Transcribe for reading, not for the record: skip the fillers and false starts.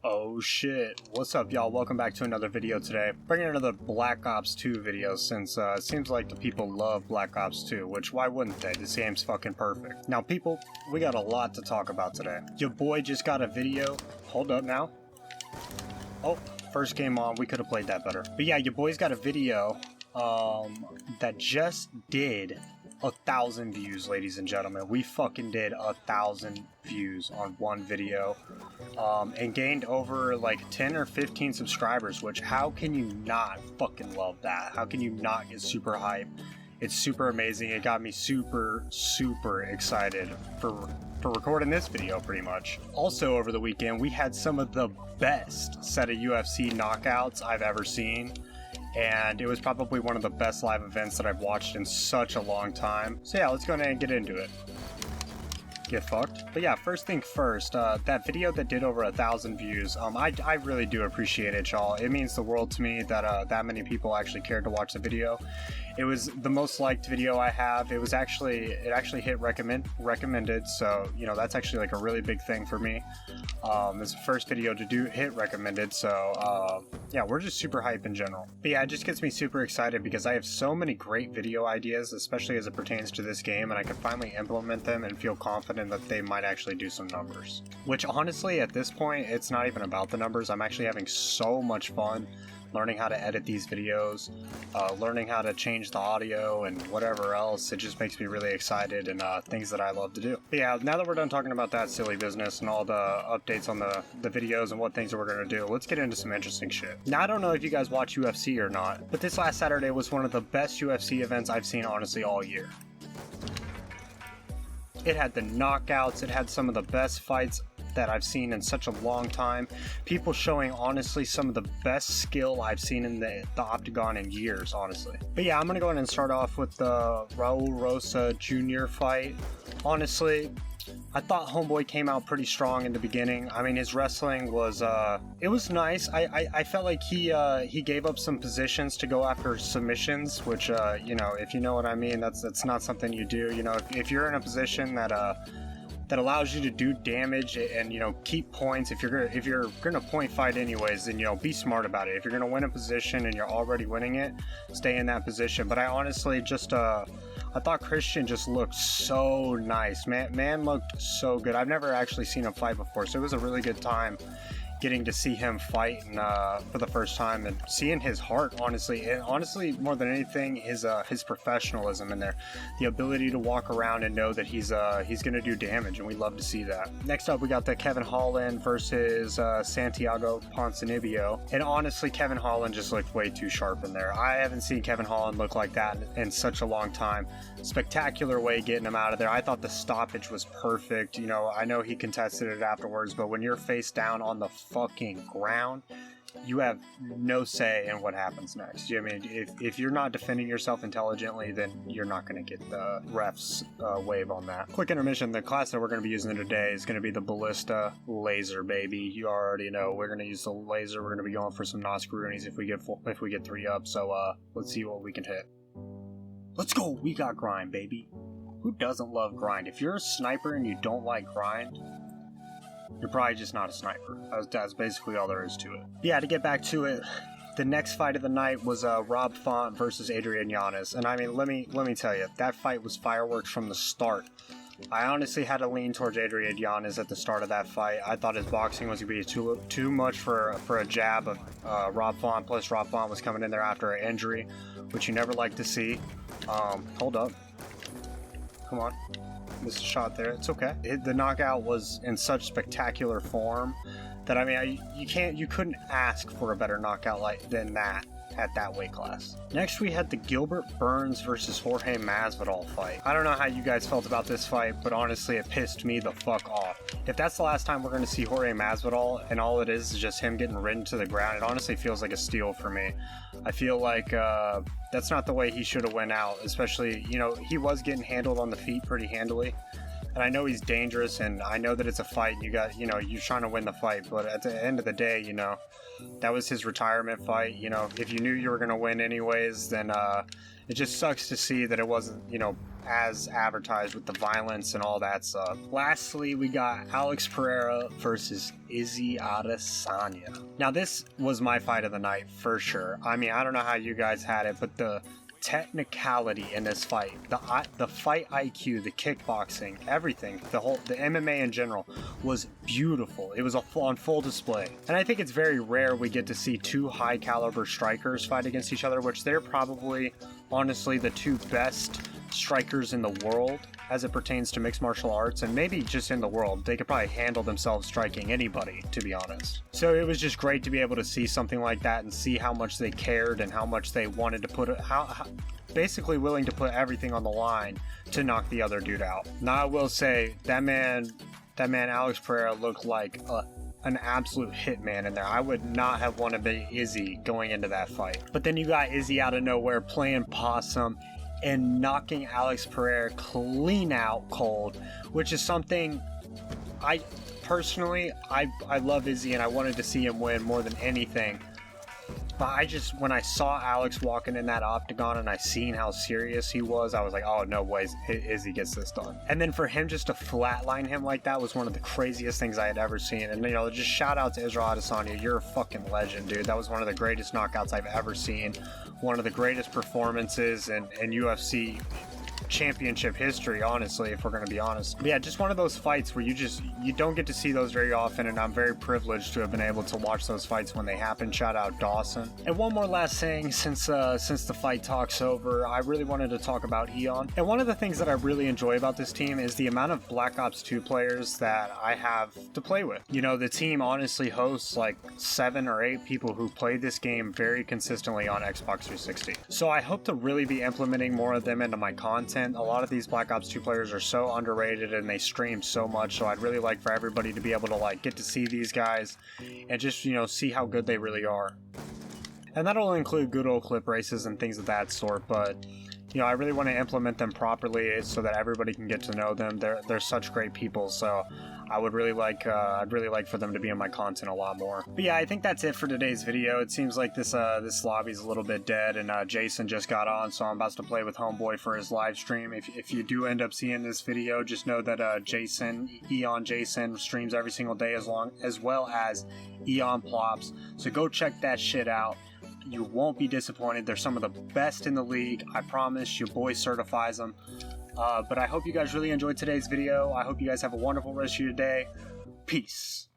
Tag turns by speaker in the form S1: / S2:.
S1: Oh shit, what's up y'all? Welcome back to another video today. Bringing another Black Ops 2 video since it seems like the people love Black Ops 2, which why wouldn't they? This game's fucking perfect. Now people, we got a lot to talk about today. Your boy just got a video. Hold up now. Oh, first game on, we could have played that better. But yeah, your boy's got a video that just did 1,000 views, ladies and gentlemen. We fucking did 1,000 views on one video and gained over like 10 or 15 subscribers, which how can you not fucking love that? How can you not get super hyped? It's super amazing. It got me super excited for recording this video pretty much. Also over the weekend we had some of the best set of UFC knockouts I've ever seen. And it was probably one of the best live events that I've watched in such a long time. So yeah, let's go ahead and get into it. Get fucked. But yeah, first thing first, that video that did over 1,000 views, I really do appreciate it, y'all. It means the world to me that that many people actually cared to watch the video. It was the most liked video I have. It actually hit recommended, so you know that's actually like a really big thing for me. It's the first video to hit recommended, so yeah, we're just super hype in general. But yeah, it just gets me super excited because I have so many great video ideas, especially as it pertains to this game, and I can finally implement them and feel confident that they might actually do some numbers. Which honestly, at this point, it's not even about the numbers. I'm actually having so much fun learning how to edit these videos, learning how to change the audio and whatever else. It just makes me really excited and things that I love to do. But yeah, now that we're done talking about that silly business and all the updates on the videos and what things that we're going to do, let's get into some interesting shit. Now, I don't know if you guys watch UFC or not, but this last Saturday was one of the best UFC events I've seen honestly all year. It had the knockouts, it had some of the best fights that I've seen in such a long time. People showing honestly some of the best skill I've seen in the octagon in years, honestly. But yeah, I'm gonna go ahead and start off with the Raul Rosa Jr. fight. Honestly, I thought Homeboy came out pretty strong in the beginning. I mean, his wrestling was, it was nice. I felt like he gave up some positions to go after submissions, which, you know, if you know what I mean, that's not something you do. You know, if you're in a position that allows you to do damage and, you know, keep points. If you're gonna point fight anyways, then, you know, be smart about it. If you're gonna win a position and you're already winning it, stay in that position. But I honestly just I thought Christian just looked so nice. Man looked so good. I've never actually seen him fight before, so it was a really good time getting to see him fight and, for the first time, and seeing his heart, honestly, and honestly more than anything, his professionalism in there, the ability to walk around and know that he's gonna do damage, and we love to see that. Next up, we got the Kevin Holland versus Santiago Ponzinibbio, and honestly, Kevin Holland just looked way too sharp in there. I haven't seen Kevin Holland look like that in such a long time. Spectacular way getting him out of there. I thought the stoppage was perfect. You know, I know he contested it afterwards, but when you're face down on the fucking ground, you have no say in what happens next. I mean, if you're not defending yourself intelligently, then you're not going to get the refs wave on that. Quick intermission. The class that we're going to be using today is going to be the Ballista Laser, baby. You already know we're going to use the laser. We're going to be going for some Noscaroonies if we get 3 up. So let's see what we can hit. Let's go. We got grind, baby. Who doesn't love grind? If you're a sniper and you don't like grind, you're probably just not a sniper. That's basically all there is to it. Yeah, to get back to it, the next fight of the night was Rob Font versus Adrian Yanez. And I mean, let me tell you, that fight was fireworks from the start. I honestly had to lean towards Adrian Yanez at the start of that fight. I thought his boxing was going to be too much for a jab of Rob Font, plus Rob Font was coming in there after an injury, which you never like to see. Hold up. Come on. Missed a shot there. It's okay. The knockout was in such spectacular form that, I mean, you couldn't ask for a better knockout than that at that weight class. Next, we had the Gilbert Burns versus Jorge Masvidal fight. I don't know how you guys felt about this fight, but honestly, it pissed me the fuck off. If that's the last time we're going to see Jorge Masvidal and all it is just him getting ridden to the ground, it honestly feels like a steal for me. I feel like that's not the way he should have went out, especially, you know, he was getting handled on the feet pretty handily And I know he's dangerous, and I know that it's a fight. You got, you know, you're trying to win the fight, but at the end of the day, you know, that was his retirement fight. You know, if you knew you were going to win anyways, then it just sucks to see that it wasn't, you know, as advertised with the violence and all that stuff. Lastly, we got Alex Pereira versus Izzy Adesanya. Now, this was my fight of the night for sure. I mean, I don't know how you guys had it, but the technicality in this fight, the fight IQ, the kickboxing, everything, the MMA in general was beautiful. It was on full display. And I think it's very rare we get to see two high caliber strikers fight against each other, which they're probably honestly the two best strikers in the world as it pertains to mixed martial arts, and maybe just in the world. They could probably handle themselves striking anybody, to be honest. So it was just great to be able to see something like that and see how much they cared and how much they wanted to put it, how basically willing to put everything on the line to knock the other dude out. Now I will say that man Alex Pereira looked like an absolute hitman in there. I would not have wanted to be Izzy going into that fight. But then you got Izzy out of nowhere playing possum and knocking Alex Pereira clean out cold, which is something I personally, I love Izzy and I wanted to see him win more than anything. But when I saw Alex walking in that octagon and I seen how serious he was, I was like, oh, no way, Izzy gets this done. And then for him just to flatline him like that was one of the craziest things I had ever seen. And, you know, just shout out to Izzy Adesanya. You're a fucking legend, dude. That was one of the greatest knockouts I've ever seen. One of the greatest performances in UFC championship history, honestly, if we're going to be honest. But yeah, just one of those fights where you don't get to see those very often, and I'm very privileged to have been able to watch those fights when they happen. Shout out Dawson. And one more last thing, since the fight talk's over, I really wanted to talk about Eon. And one of the things that I really enjoy about this team is the amount of Black Ops 2 players that I have to play with. You know, the team honestly hosts like 7 or 8 people who play this game very consistently on Xbox 360. So I hope to really be implementing more of them into my content. A lot of these Black Ops 2 players are so underrated and they stream so much, so I'd really like for everybody to be able to like get to see these guys and just, you know, see how good they really are. And that'll include good old clip races and things of that sort, but you know, I really want to implement them properly so that everybody can get to know them. They're such great people, so I would really like I'd really like for them to be in my content a lot more. But yeah, I think that's it for today's video. It seems like this lobby's a little bit dead, and Jason just got on, so I'm about to play with Homeboy for his live stream. If you do end up seeing this video, just know that Eon Jason streams every single day, as well as Eon Plops. So go check that shit out. You won't be disappointed. They're some of the best in the league. I promise. Your boy certifies them. But I hope you guys really enjoyed today's video. I hope you guys have a wonderful rest of your day. Peace.